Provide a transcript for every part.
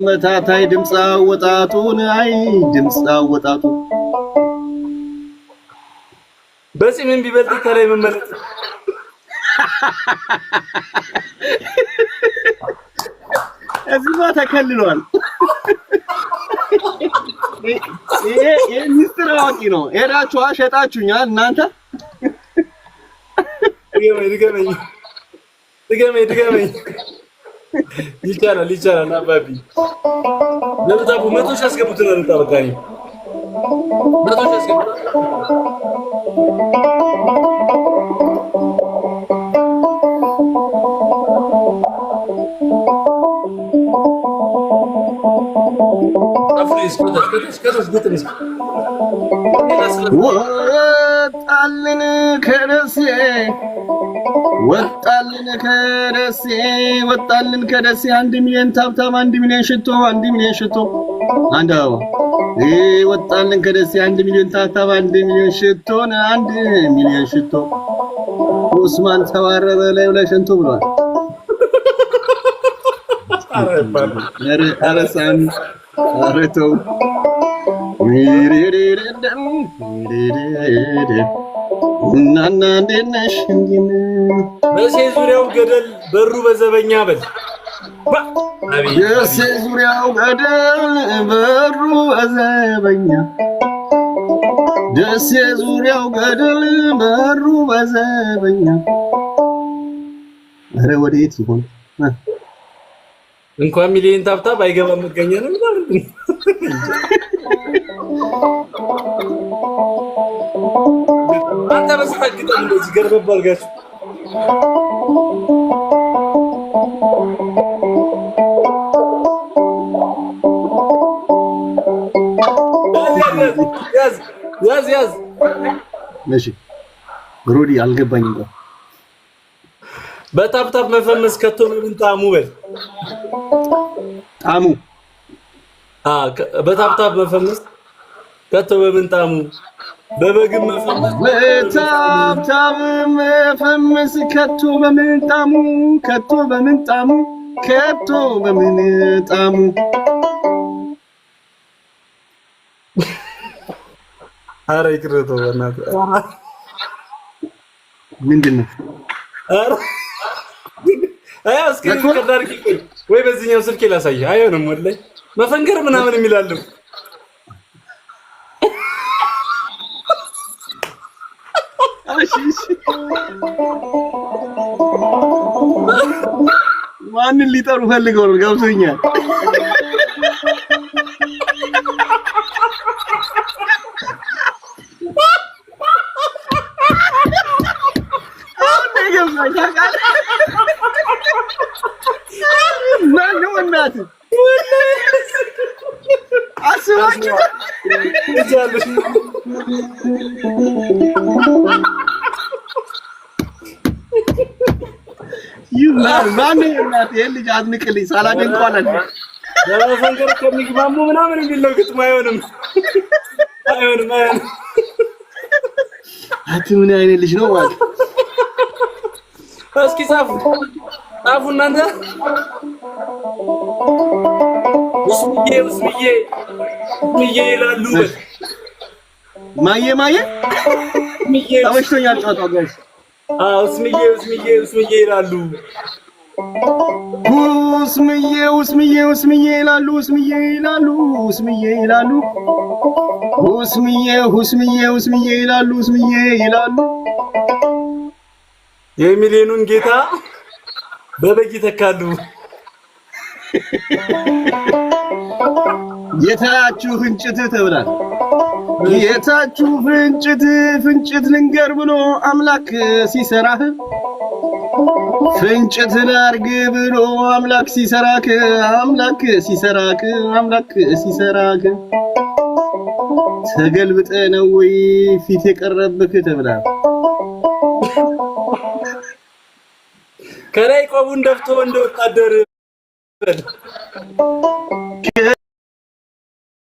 መታታይ ድምጻ ወጣቱን አይ ድምጻ ወጣቱ በዚህ ምን ቢበልጥ ከላይ መመለጥ እዚህማ ተከልሏል። ይሄ ሚስጥር አዋቂ ነው። ሄዳችሁ ሸጣችሁኛል እናንተ። ድገመኝ ይቻላል አባቢ ለምታቡ መቶ ሺህ አስገቡትና እንጣበቃኝ መቶ ሺህ አስገቡት አፍሪስ ከደስ ግጥምስ ወጣልን ከደሴ 1 ሚሊዮን ታብታብ 1 ሚሊዮን ሽቶ 1 ሚሊዮን ሽቶ አንዳው ወጣልን ከደሴ 1 ሚሊዮን ታብታብ 1 ሚሊዮን ሽቶ 1 ሚሊዮን ሽቶ ኡስማን ተዋረረ ላይ ለሽንቱ ብሏል። አረሳን አረተው እናና እንደነሽ እንዲነ በሴ ዙሪያው ገደል በሩ በዘበኛ በል በሴ ዙሪያው ገደል በሩ በዘበኛ ደሴ ዙሪያው ገደል በሩ በዘበኛ አረ ወዴት ይሆን እንኳን ሚሊዮን ታብታብ አይገባም መገኛ ነው ማለት ነው። አንተ በስተግጥ እንደዚህ ገርበብ አድርጋችሁ ያዝ እሺ ግሮዲ አልገባኝም። በታብታብ መፈመስ ከቶ በምንጣሙ በል ጣሙ በታብታብ መፈመስ ከቶ በምንጣሙ በበግም መፈመስ በታብታብ መፈመስ ከቶ በምንጣሙ አረ ይቅርቶ በእናትህ ምንድነው? አረ እስኪ ከዳርክ ወይ በዚህኛው ስልክ ላሳይ። አይሆንም ወላሂ መፈንገር ምናምን የሚላልም ማንን ሊጠሩ ፈልገው ነው? ገብቶኛል። ልጅ አድንቅልኝ ሳላደንቀው አላለ ለመፈንገር ከሚግባሙ ምናምን የሚለው ግጥም አይሆንም። አት ምን አይነት ልጅ ነው ማለት እስኪ ጻፉ እናንተ ውስምዬ ይላሉ። ማየ ተመችቶኛል ጨዋታው ጋይስ። ውስምዬ ይላሉ። ውስምዬ ይላሉ። የሚሊዮኑን ጌታ በበግ ይተካሉ። ጌታችሁ ፍንጭት ተብሏል። ጌታችሁ ፍንጭት ልንገር ብሎ አምላክ ሲሰራህ ፍንጭት ላርግ ብሎ አምላክ ሲሰራክ ተገልብጠ ነው ወይ ፊት የቀረብክ ተብሏል። ከላይ ቆቡን ደፍቶ እንደ ወታደር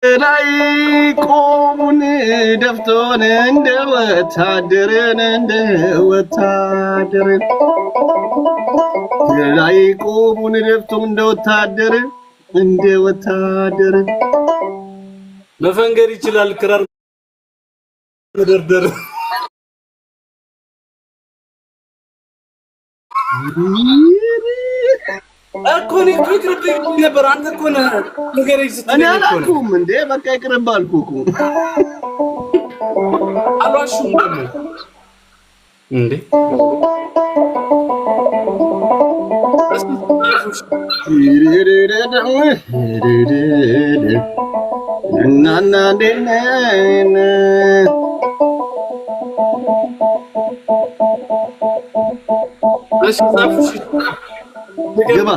ላይ ቆቡን ደፍቶን እንደ ወታደር ላይ ቆቡን ደፍቶ እንደ ወታደር እንደ ወታደር መፈንገር ይችላል ክራር መደርደር አኮኒ ፍቅር ነበር አንተ እኮ ነገር ይስተኝ እኔ አላልኩም እንዴ በቃ ይቅርብ አልኩህ እኮ አሏሽም ደግሞ እንዴ ናና ደነ ገባ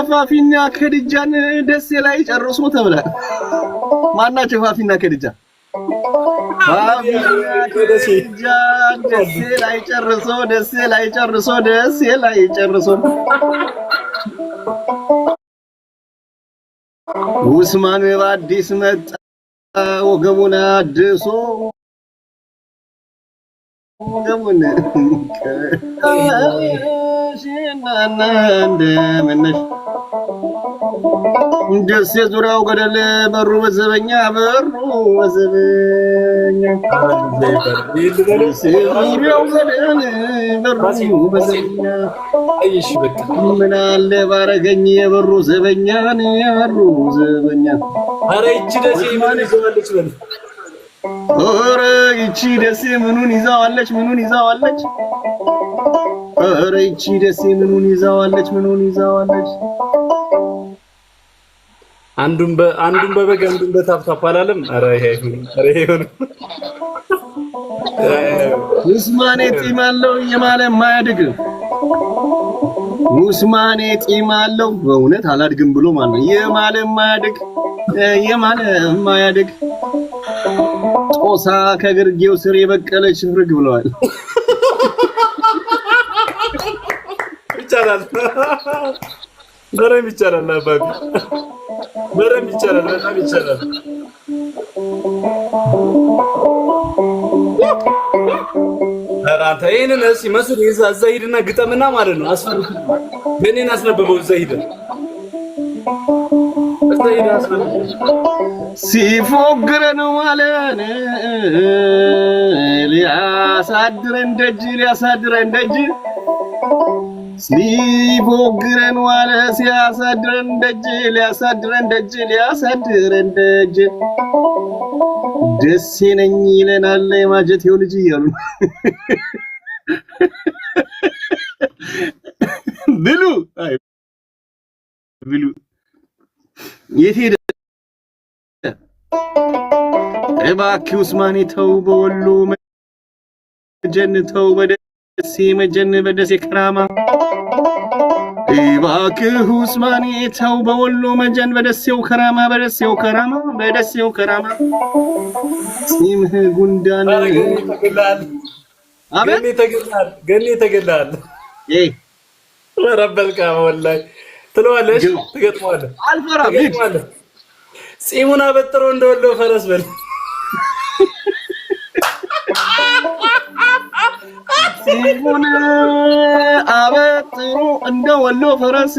ፋፊና ከድጃን ደሴ ላይ ጨርሶ ተብሏል። ማናቸው ፋፊና ከድጃ? ፋፊና ከድጃ ደሴ ላይ ጨርሶ ኡስማን በአዲስ መጣ ወገቡን አድሶ ወገቡን እንደምነሽ ደሴ ዙሪያው ገደል በሩ በዘበኛ ዙሪያው ገደል በሩ በዘበኛ ምን አለ ባረገኝ የበሩ ዘበኛ ኧረ ይቺ ደሴ ምን ይዘዋለች በል ኧረ ይቺ ደሴ ምኑን ይዛዋለች ኧረ ይቺ ደሴ ምኑን ይዛዋለች አንዱን በበግ አንዱን በታፕታፕ አላለም። ኧረ ይሄ ይሁን ኡስማኔ ጢም አለው የማለ የማያድግ ኡስማኔ ጢም አለው በእውነት አላድግም ብሎ ማለት ነው። የማለ የማያድግ ጦሳ ከግርጌው ስር የበቀለች ፍርግ ብለዋል። ይቻላል በረም ይቻላል አባቢ በረም ይቻላል በጣም ይቻላል። አራንተ ይሄንን እሺ መስል እዛ ሂድና ግጠምና ማለት ነው አስፈርኩ በእኔን አስነበበው እዛ ሂድ ሲፎግረን ዋለን ሊያሳድረን ደጅ ሲፎግረን ዋለ ሲያሳድረን ደጅ ደሴ ነኝ ይለናል የማጀቴው ልጅ እያሉ ብሉ የት ሄደ እባክህ ኡስማኔ ተው በወሎ መጀን ተው በደሴ መጀን በደሴ ከራማ እባክህ ኡስማኔ ተው በወሎ መጀን በደሴው ከራማ ጺምህ ጉንዳን አቤት ገኔ ተገላል ረበልካ ወላሂ ትለዋለሽ ትገጥመዋለህ አልፈራም ጺሙን አበጥሮ እንደወሎ ፈረስ በል ጺሙን አበጥሮ እንደወሎ ፈረስ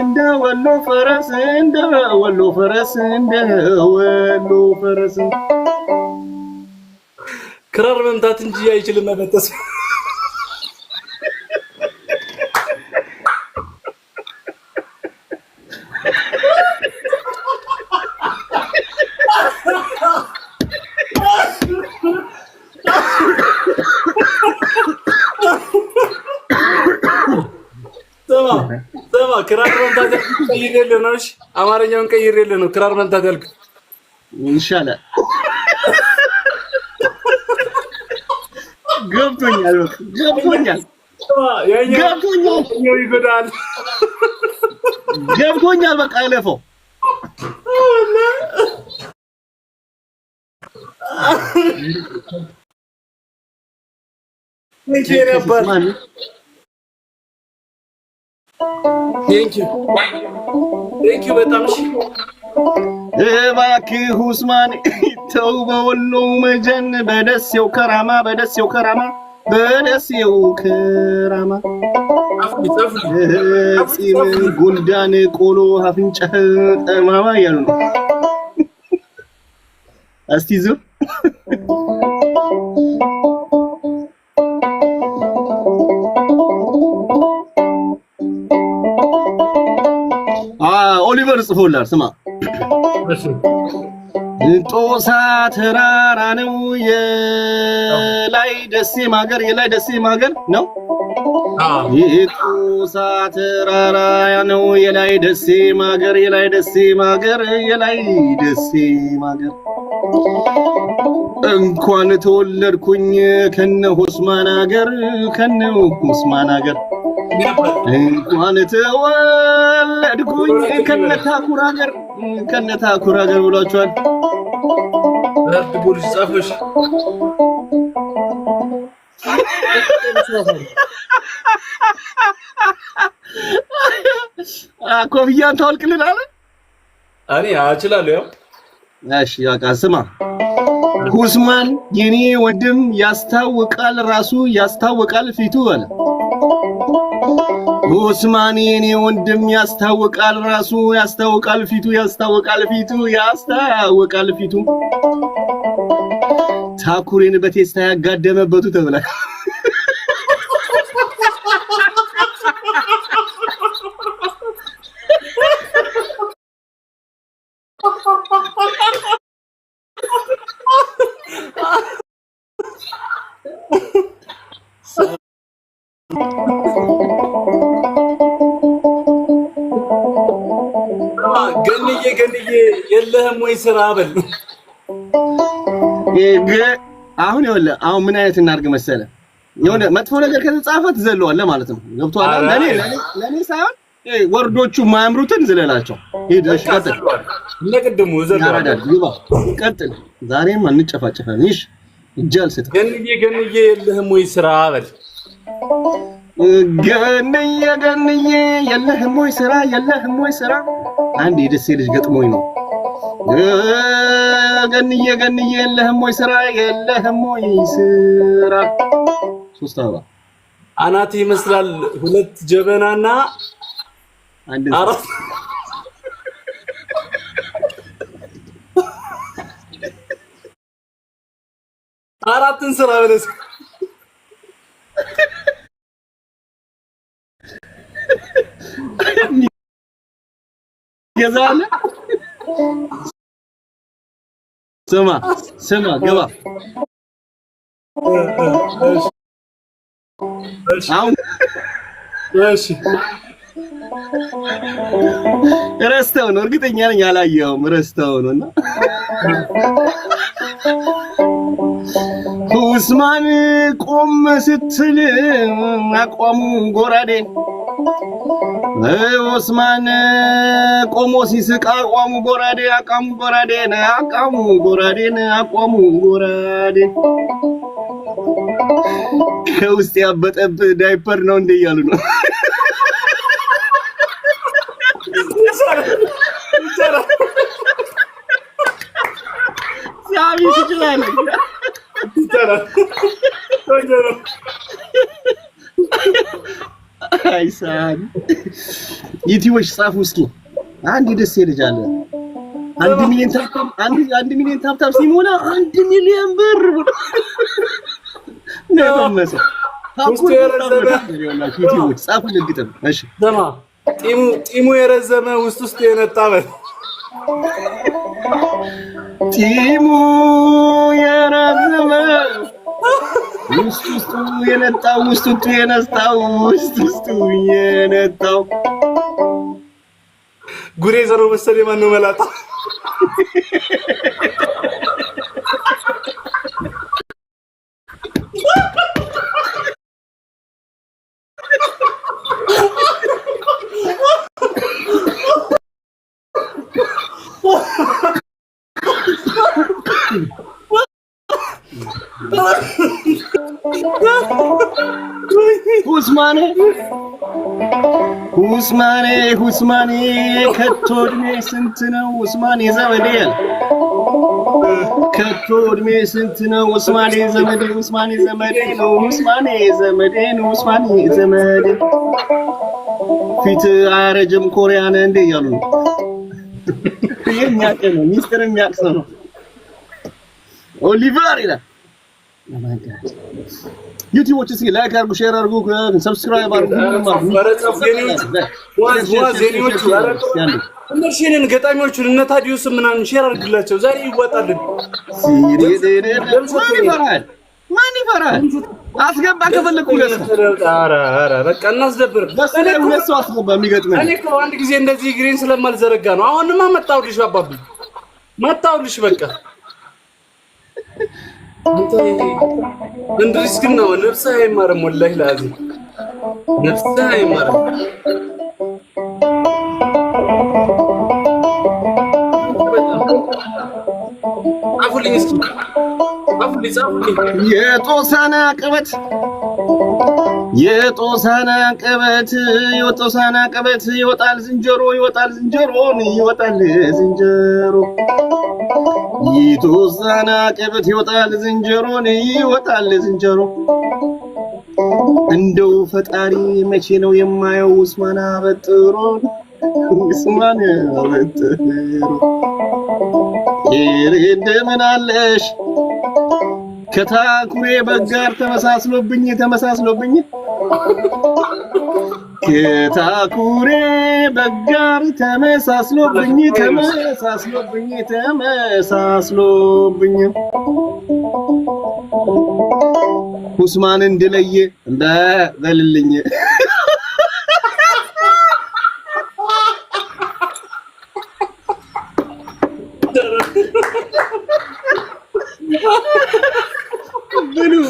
ክራር መምታት እንጂ አይችልም መበጠስ ሰማ ክራር መምታት ቀይሬልህ ነው። እሺ አማርኛውን ቀይሬልህ ነው ክራር መምታት ያልኩት ይሻላል። ገብቶኛል። ይጎዳል። ገብቶኛል። በቃ አለፈው። ቴንክ ዩ በጣም እሺ። እባክህ ኡስማን ተው በወሎ መጀን በደሴው ከራማ በደሴው ከራማ ጺም ጉንዳን ቆሎ አፍንጫህ ጠማማ እያሉ ነው። እስቲ ዙር ኦሊቨር ጽፎላል። ስማ ጦሳ ተራራ ነው የላይ ደሴ ማገር የላይ ደሴ ማገር ነው። ጦሳ ተራራ ነው የላይ ደሴ ማገር የላይ ደሴ ማገር የላይ ደሴ ማገር እንኳን ተወለድኩኝ ከነ ሆስማን አገር ከነ ሆስማን አገር እንኳን ተወለድኩኝ ከነ ታኩር አገር ከነ ታኩር አገር ብሏቸዋል። ረድ ፖሊስ ጻፈሽ ኮፍያን ታውልቅልን አለ። እኔ አችላለሁ ያው እሺ ያቃ ስማ ሁስማን የኔ ወንድም ያስታውቃል ራሱ ያስታውቃል ፊቱ አለ። ሁስማን የኔ ወንድም ያስታውቃል ራሱ ያስታውቃል ፊቱ ያስታውቃል ፊቱ ያስታውቃል ፊቱ ታኩሬን በቴስታ ያጋደመበቱ ተብሏል። ገንዬ የለህም ወይ ስራ በል። አሁን ይኸውልህ አሁን ምን አይነት እናድርግ መሰለህ የሆነ መጥፎ ነገር ከተጻፈ ትዘለዋለህ ማለት ነው። ገብቶሃል? ለኔ ሳይሆን ወርዶቹ ማያምሩትን ዝለላቸው። ሂደሽ ቀጥል ለቅድሙ ዘለዋለሁ ቀጥል። ዛሬም አንጨፋጨፈን። እሺ እጃል ስጥ ገንዬ የለህም ወይ ስራ በል። ገንዬ የለህም ወይ ስራ የለህም ወይ ስራ አንድ የደሴ ልጅ ገጥሞኝ ነው። ገንዬ የለህም ወይ ስራ የለህም ወይ ስራ ሶስት አበባ አናት ይመስላል ሁለት ጀበናና አንድ አራትን ስራ በለስ ገዛለ ስማ ገባ አሁን እሺ ረስተው ነው እርግጠኛ ነኝ አላየኸውም። ረስተው ነውና ሁስማን ቆም ስትል አቋሙ ጎራዴ ሁስማን ቆሞ ሲስቅ አቋሙ ጎራዴ አቋሙ ጎራዴ አቋሙ ጎራዴ አቋሙ ጎራዴ ከውስጥ ያበጠብ ዳይፐር ነው እንደ እያሉ ነው። ሳቢ ትችላለህ አይሳን ዩቲዩብሽ ጻፉ እስኪ አንድ ደስ ይልጃል። 1 ሚሊዮን ታፕታፕ ሲሞላ 1 ሚሊዮን ብር ነው ተመሰ ዩቲዩብ ጻፉ ልግጥም። እሺ ዘማ ጢሙ የረዘመ ውስጥ የነጣበል ጢሙ የረዘመ ውስጡ የነጣው ውስጡ የነስታው ውስጡ የነጣው ጉሬ ዘሮ መሰለ ማን ነው መላጣ ሁስማኔ ከቶ እድሜ ስንት ነው? ሁስማኔ ዘመዴ ከቶ እድሜ ስንት ነው ኡስማኔ ዘመዴ ኡስማኔ ዘመዴ ነው ኡስማኔ ዘመዴ ነው ኡስማኔ ዘመዴ ፊት አያረጅም ኮሪያን እንደ እያሉ ነው የሚያውቅ ነው ሚስጥር የሚያውቅ ሰው ነው ኦሊቨር ይላል ዩቲዩቦች እስኪ ላይክ አድርጉ ሼር አድርጉ ሰብስክራይብ አድርጉ እነሽንን ገጣሚዎቹን እነ ታዲዮስ ምናምን ሼር አድርግላቸው ዛሬ ይወጣልን ማን ይፈራል አስገባ ከፈለኩ ኧረ በቃ እናስደብር ሁለት ሰው አስገባ የሚገጥመኝ እኔ እኮ አንድ ጊዜ እንደዚህ ግሪን ስለማልዘረጋ ነው አሁንማ መጣሁልሽ አባቢ መጣሁልሽ በቃ አንተ እንድሪስ ግን ነው ነፍስህ አይማርም ወላሂ ላዚ ነፍስህ አይማርም አፉልኝ እስኪ አፉልኝ የጦሳና ቀበት ይወጣል ዝንጀሮ ይወጣል ዝንጀሮ የጦሳና ቀበት ይወጣል ዝንጀሮ እንደው ፈጣሪ መቼ ነው የማየው ኡስማን አበጥሮ እንደምን አለሽ ከታኩሬ በጋር ተመሳስሎብኝ ከታኩሬ በጋር ተመሳስሎብኝ ኡስማን እንድለየ በልልኝ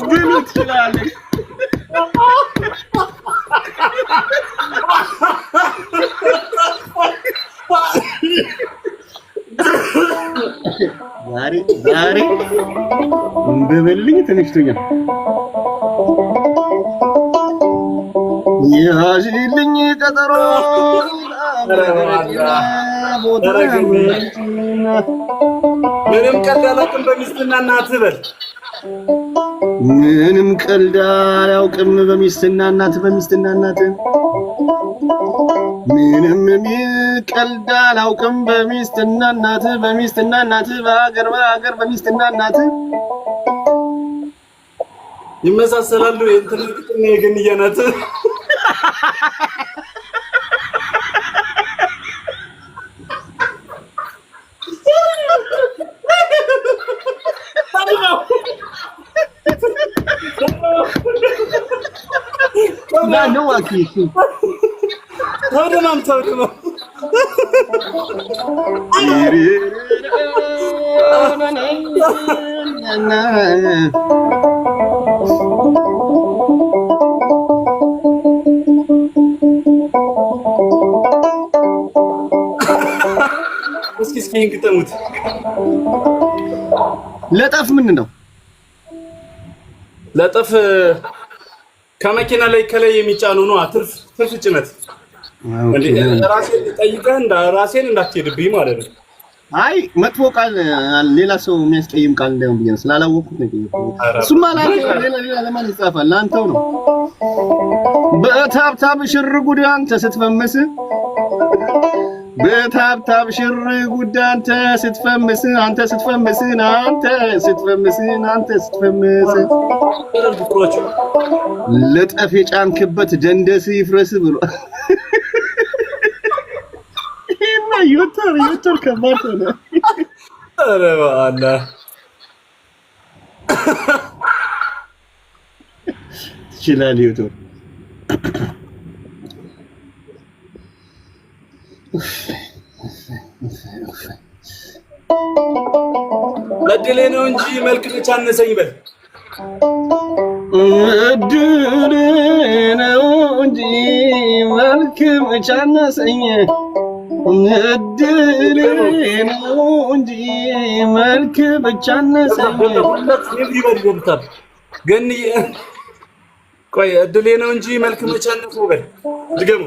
ብሉ ትላለህ ዛሬ በበልኝ ተነሽቶኛል ያዥልኝ ቀጠሮ ምንም ቀልድ አላውቅም በሚስትና እናትህ በል ምንም ቀልድ አላውቅም በሚስትና እናትህ ምንም ቀልድ አላውቅም በሚስትና እናትህ በሀገር በሚስትና እናትህ ይመሳሰላሉ የእንትን ግጥም የገንየናት ነው አኪሽ ተወደማም እስኪ እንግጠሙት ለጠፍ ምን ነው ለጠፍ ከመኪና ላይ ከላይ የሚጫኑ ነው ትርፍ ጭነት እንዴ ራሴን ጠይቀህ ራሴን እንዳትሄድብኝ ማለት ነው አይ መጥፎ ቃል ሌላ ሰው የሚያስቀይም ቃል እንዳይሆን ብዬ ስላላወቅኩት ነው እሱማ ሌላ ለማን ይጻፋል ለአንተው ነው በታብታብ ሽር ጉድ አንተ ስትፈምስ በታብታብ ሽር ጉድ አንተ ስትፈምስ ለጠፍ የጫንክበት ደንደስ ይፍረስ ብሎ እና ዩተር ከማት ነው ኧረ በአላህ ይችላል ዩተር እድሌ ነው እንጂ መልክ ብቻ አነሰኝ በል እድሌ ነው እንጂ መልክ ብቻ አነሰኝ እድሌ ነው እንጂ መልክ ብቻ አነሰኝ ግን ቆይ እድሌ ነው እንጂ መልክ ብቻ አነሰኝ በል ድገሙ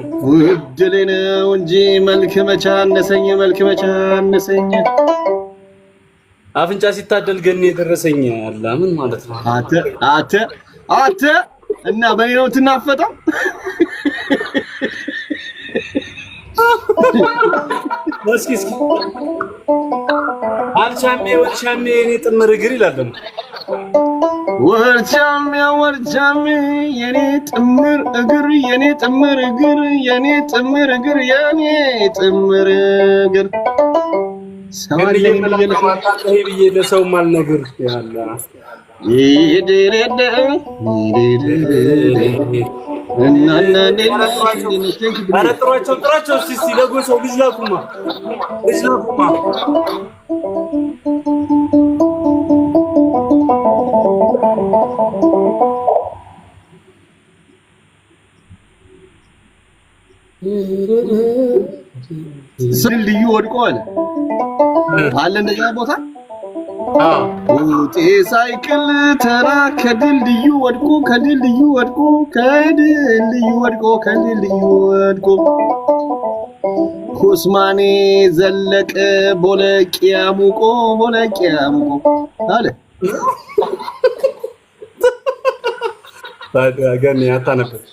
እድሌ ነው እንጂ መልክ ብቻ አነሰኝ አፍንጫ ሲታደል ገኔ የደረሰኝ አለ ምን ማለት ነው? አተ እና በኔ ነው ትናፈጠው? እስኪ አልቻሜ ወልቻሜ የኔ ጥምር እግር ይላል። ወልቻሜ የኔ ጥምር እግር የኔ ጥምር እግር የኔ ጥምር እግር የኔ ጥምር እግር ሰማለኝ ብዬ ለሰው ማልነግር ያለ ይደረደ ጥራቸው እስቲ ለጎሰው ልጅ ላኩማ ድልድዩ ወድቋል አለ እንደዛ ቦታ ውጤ ሳይክል ተራ ከድልድዩ ወድቆ ኮስማኔ ዘለቀ ቦለቂያ ሙቆ አለ ታዲያ ገና ያታነበት